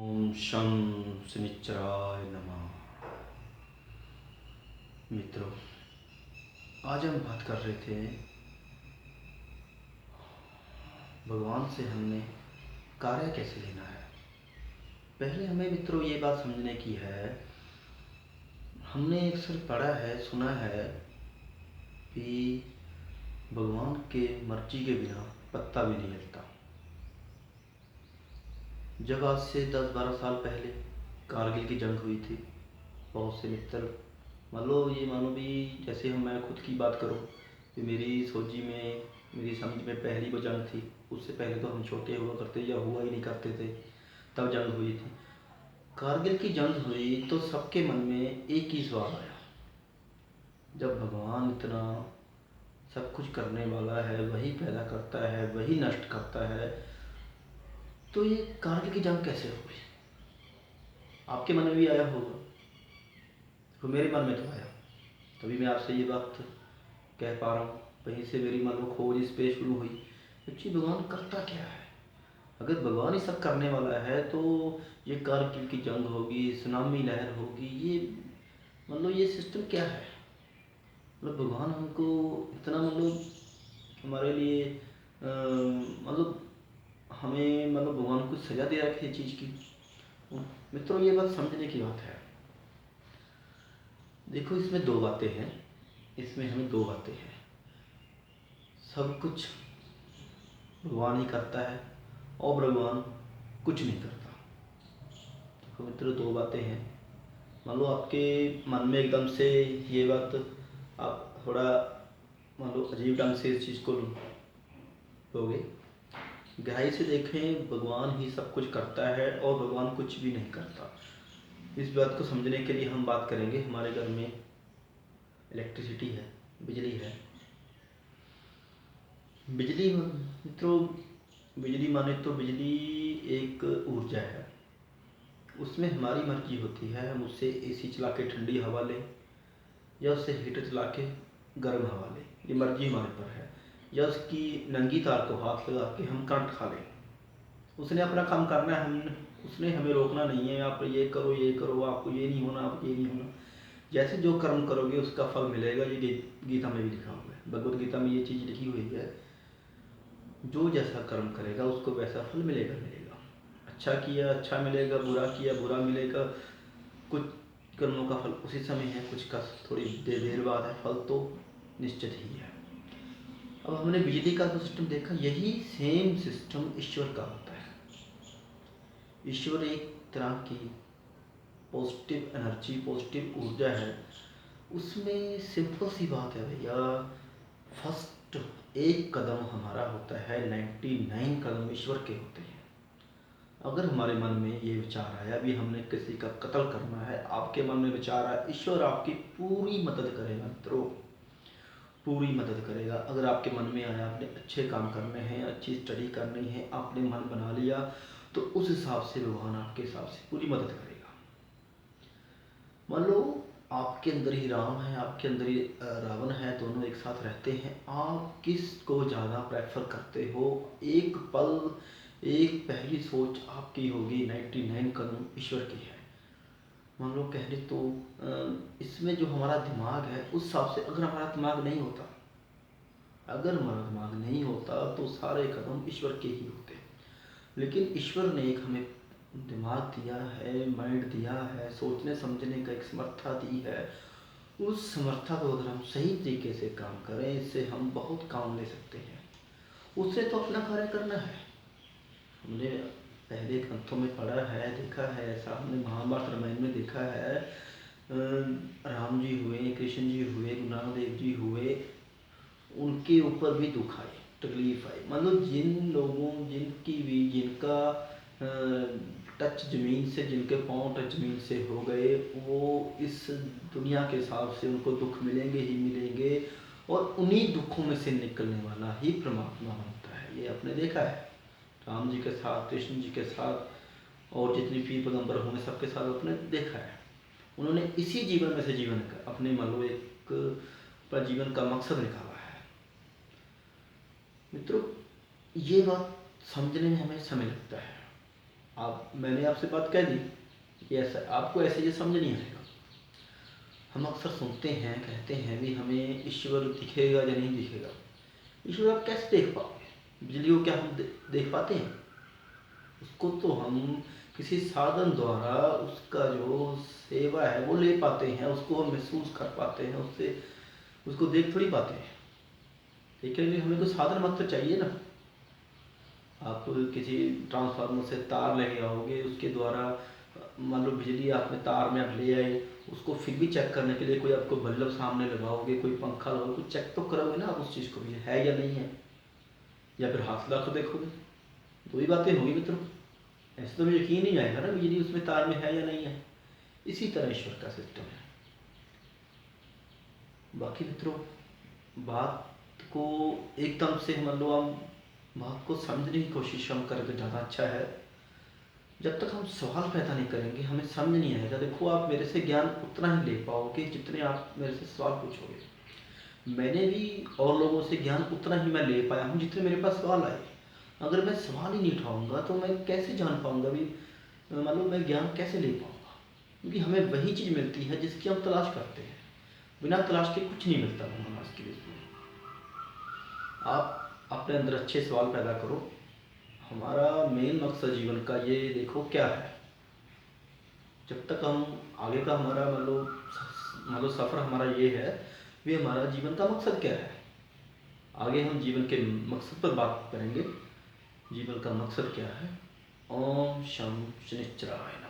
ओम शं शनिश्चराय नमः। मित्रों, आज हम बात कर रहे थे भगवान से हमने कार्य कैसे लेना है। पहले हमें मित्रों ये बात समझने की है, हमने अक्सर पढ़ा है, सुना है कि भगवान के मर्जी के बिना पत्ता भी नहीं हिलता। जब आज से 10-12 साल पहले कारगिल की जंग हुई थी, बहुत से मित्र मानो भी जैसे मैं खुद की बात करूं कि मेरी सोची में, मेरी समझ में पहली वो जंग थी। उससे पहले तो हम छोटे हुआ करते या हुआ ही नहीं करते थे, तब जंग हुई थी। कारगिल की जंग हुई तो सबके मन में एक ही सवाल आया, जब भगवान इतना सब कुछ करने वाला है, वही पैदा करता है, वही नष्ट करता है, तो ये कारगिल की जंग कैसे हो गई। आपके मन में भी आया होगा, तो मेरे मन में तो आया, तभी मैं आपसे ये बात कह पा रहा हूँ। वहीं से मेरी खोज इस पे शुरू हुई, एक्चुअली भगवान करता क्या है। अगर भगवान ही सब करने वाला है तो ये कारगिल की जंग होगी, सुनामी लहर होगी, ये सिस्टम क्या है। भगवान हमको इतना हमारे लिए हमें भगवान को सजा दे रखी है चीज़ की। मित्रों, ये बात समझने की बात है। देखो, इसमें दो बातें हैं, इसमें हमें दो बातें हैं। सब कुछ भगवान ही करता है और भगवान कुछ नहीं करता। तो मित्रों, दो बातें हैं। आपके मन में एकदम से ये बात, आप थोड़ा अजीब ढंग से इस चीज़ को लोगे। गहराई से देखें, भगवान ही सब कुछ करता है और भगवान कुछ भी नहीं करता। इस बात को समझने के लिए हम बात करेंगे। हमारे घर में इलेक्ट्रिसिटी है, बिजली है। बिजली मित्रों, बिजली माने तो बिजली एक ऊर्जा है, उसमें हमारी मर्जी होती है। हम उससे एसी चला के ठंडी हवा लें या उससे हीटर चला के गर्म हवा लें, ये मर्जी हमारे पर है। या उसकी नंगी तार को हाथ लगा के हम करंट खा लें। उसने अपना काम करना है, हम उसने हमें रोकना नहीं है। आप ये करो, ये करो, आपको ये नहीं होना, आप ये नहीं होना। जैसे जो कर्म करोगे उसका फल मिलेगा। ये गीता में भी लिखा हुआ है, भगवद गीता में ये चीज़ लिखी हुई है, जो जैसा कर्म करेगा उसको वैसा फल मिलेगा। अच्छा किया अच्छा मिलेगा, बुरा किया बुरा मिलेगा। कुछ कर्मों का फल उसी समय है, कुछ का थोड़ी देर बाद है, फल तो निश्चित ही है। अब हमने बिजली का जो सिस्टम देखा, यही सेम सिस्टम ईश्वर का होता है। ईश्वर एक तरह की पॉजिटिव एनर्जी, पॉजिटिव ऊर्जा है। उसमें सिंपल सी बात है भैया, फर्स्ट एक कदम हमारा होता है, 99 कदम ईश्वर के होते हैं। अगर हमारे मन में ये विचार आया भी हमने किसी का कत्ल करना है, आपके मन में विचार आया, ईश्वर आपकी पूरी मदद करेगा मित्रों, पूरी मदद करेगा। अगर आपके मन में आया आपने अच्छे काम करने हैं, अच्छी स्टडी करनी है, आपने मन बना लिया, तो उस हिसाब से भगवान आपके हिसाब से पूरी मदद करेगा। मान लो आपके अंदर ही राम है, आपके अंदर ही रावण है, दोनों एक साथ रहते हैं। आप किस को ज़्यादा प्रेफर करते हो? एक पल, एक पहली सोच आपकी होगी, 99 कदम ईश्वर की है। मान लो कह रहे तो इसमें जो हमारा दिमाग है, उस हिसाब से अगर हमारा दिमाग नहीं होता, अगर हमारा दिमाग नहीं होता तो सारे कदम ईश्वर के ही होते। लेकिन ईश्वर ने एक हमें दिमाग दिया है, माइंड दिया है, सोचने समझने का एक समर्था दी है। उस समर्था को अगर हम सही तरीके से काम करें, इससे हम बहुत काम ले सकते हैं। उससे तो अपना कार्य करना है। हमने पहले ग्रंथों में पढ़ा है, देखा है, ऐसा हमने महाभारत रामायण में देखा है। राम जी हुए, कृष्ण जी हुए, गुरु नानक देव जी हुए, उनके ऊपर भी दुख आए, तकलीफ आई। जिन लोगों जिनका टच ज़मीन से, जिनके पाँव टच ज़मीन से हो गए, वो इस दुनिया के हिसाब से उनको दुख मिलेंगे ही मिलेंगे, और उन्हीं दुखों में से निकलने वाला ही परमात्मा होता है। ये आपने देखा है राम जी के साथ, कृष्ण जी के साथ, और जितने पीर पैगंबर होंगे सबके साथ आपने देखा है। उन्होंने इसी जीवन में से जीवन का अपने एक अपना जीवन का मकसद निकाला है। मित्रों, ये बात समझने में हमें समय लगता है। मैंने आपसे बात कह दी कि ऐसा आपको ऐसे ये समझ नहीं आएगा। हम अक्सर सुनते हैं, कहते हैं भी हमें ईश्वर दिखेगा या नहीं दिखेगा। ईश्वर आप कैसे देख पाओगे? बिजली को क्या हम देख पाते हैं? उसको तो हम किसी साधन द्वारा उसका जो सेवा है वो ले पाते हैं, उसको हम महसूस कर पाते हैं, उससे उसको देख थोड़ी पाते हैं। देखने के लिए हमें कोई साधन मात्र चाहिए ना। आप किसी ट्रांसफार्मर से तार ले आओगे, उसके द्वारा मान लो बिजली आपने तार में आप ले आए, उसको फिर भी चेक करने के लिए कोई आपको बल्ब सामने लगाओगे, कोई पंखा लगाओगे, कुछ चेक तो करोगे ना आप उस चीज़ को भी है या नहीं है, या फिर हाथ ला कर देखोगे। दो ही बातें होगी मित्रों। ऐसे तो मुझे यकीन नहीं आएगा ना बिजली उसमें तार में है या नहीं है। इसी तरह ईश्वर का सिस्टम है। बाकी मित्रों, बात को एकदम से मान लो हम बात को समझने की कोशिश हम करें तो ज़्यादा अच्छा है। जब तक हम सवाल पैदा नहीं करेंगे हमें समझ नहीं आएगा। देखो, आप मेरे से ज्ञान उतना ही ले पाओगे जितने आप मेरे से सवाल पूछोगे। मैंने भी और लोगों से ज्ञान उतना ही मैं ले पाया हूँ जितने मेरे पास सवाल आए। अगर मैं सवाल ही नहीं उठाऊंगा तो मैं कैसे जान पाऊंगा भी, मान लो मैं ज्ञान कैसे ले पाऊंगा? क्योंकि हमें वही चीज़ मिलती है जिसकी हम तलाश करते हैं। बिना तलाश के कुछ नहीं मिलता हमें आज की डेट में। आप अपने अंदर अच्छे सवाल पैदा करो। हमारा मेन मकसद जीवन का ये देखो क्या है। जब तक हम आगे का हमारा मान लो सफ़र हमारा ये है, भी हमारा जीवन का मकसद क्या है। आगे हम जीवन के मकसद पर बात करेंगे। जीवन का मकसद क्या है। ओम शम शनिश्चराय।